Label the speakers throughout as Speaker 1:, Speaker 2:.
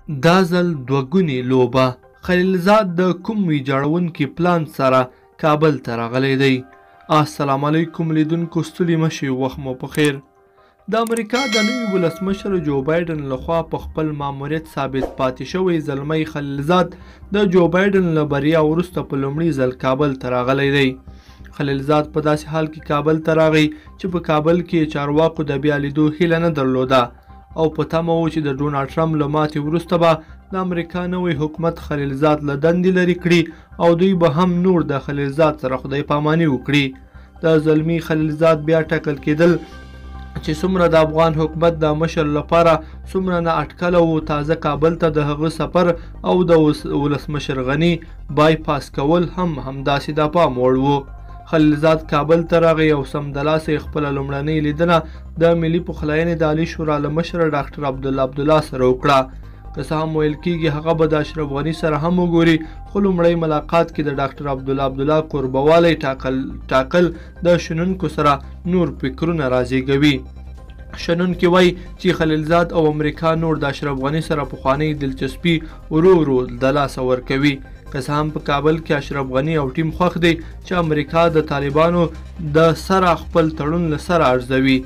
Speaker 1: دا ځل دوه ګونې لوبه. خلیلزاد د کوم ویجاړونکي پلان سره کابل ته راغلی دی؟ السلام علیکم لیدونکو، ستړي مه شئ، وخت مو په خیر. د امریکا د نوي ولسمشر جو بایډن لخوا په خپل ماموریت ثابت پاتې شوی زلمی خلیلزاد د جو بایډن له بریا وروسته په لومړي ځل کابل ته راغلی دی. خلیلزاد په داسې حال کې کابل ته راغی چې په کابل کې چارواکو د بیا لیدو هیله نه درلوده او په تمه و چې د ډونالډ ټرمپ له ماتې وروسته به د امریکا نوی حکومت خلیلزاد له دندې لرې کړي او دوی به هم نور د خلیلزاد سره خدای پاماني وکړي. د زلمی خلیلزاد بیا ټاکل کېدل چې څومره د افغان حکومت د مشر لپاره څومره نا اټکله و تازه کابل ته د هغه سفر او د ولسمشر غني بای پاس کول هم همداسې د پام وړ و. خلیلزاد کابل ته راغی او سمدلاسه خپله لومړنۍ لیدنه د ملي پخلاینې د عالي شورا له مشره ډاکټر عبدالله سره وکړه. که څه هم ویل کېږي هغه به د اشرف غني سره هم وګوري، خو لومړی ملاقات کې د ډاکټر عبدالله کوربوالی ټاکل د شنونکو سره نور فکرونه رازیږوي. شنونکي وایي چې خلیلزاد او امریکا نور د اشرف غني سره پخوانۍ دلچسپي ورو د لاسه ورکوي. که څه هم په کابل کې اشرف غني او ټیم خوښ دی چې امریکا د طالبانو د سره خپل تړون له سره ارزوي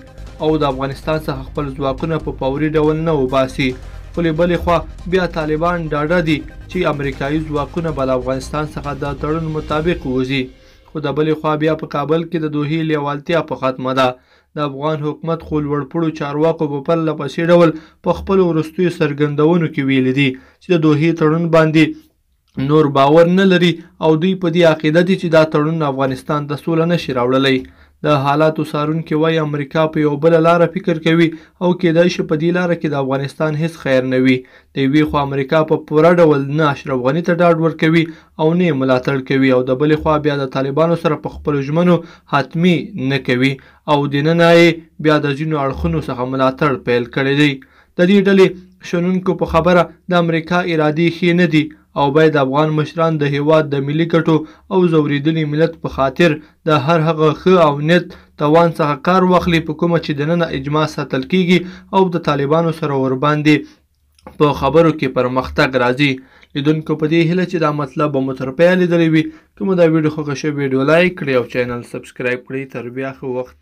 Speaker 1: او د افغانستان څخه خپل ځواکونه په فوري ډول نه وباسي، خو له بلې خوا بیا طالبان ډاډه دي چې امریکایي ځواکونه به له افغانستان څخه د تړون مطابق ووځي. خو د بلې خوا بیا په کابل کې د دوحې لیوالتیا په ختمه ده. د افغان حکومت خو لوړپوړو چارواکو په پرله پسې ډول په خپلو وروستیو څرګندونو کې ویلي دي چې د دوحې تړون باندې نور باور نه لري او دوی په دې عقیده دي چې دا تړون افغانستان ته سوله نشي راوړلی. د حالاتو څارونکي وایي امریکا په یو بله لاره فکر کوي او کیدای شي په دې لاره کې د افغانستان هیڅ خیر نه وي. د یوې خوا امریکا په پوره ډول نه اشرف غني ته ډاډ ورکوي او نه یې ملاتړ کوي او د بلې خوا بیا د طالبانو سره په خپلو ژمنو حتمي نه کوي او دننه یې بیا د ځینو اړخونو څخه ملاتړ پیل کړی دی. د دې ډلې شنونکو په خبره د امریکا ارادې ښې نه دي او باید افغان مشران د هیواد د ملي ګټو او ځورېدلي ملت په خاطر د هر هغه ښه او نیت توان څخه کار واخلي په کومه چې دننه اجماع ساتل کیږي او د طالبانو سره ورباندې په خبرو کې پرمختګ راځي. لیدونکو په دې هیله چې دا مطلب به مو تر پایه لیدلی وي. که مو دا ویډیو خوښه شوې ویډیو لایک کړئ او چینل سبسکرایب کړئ. تر بیا ښه وخت.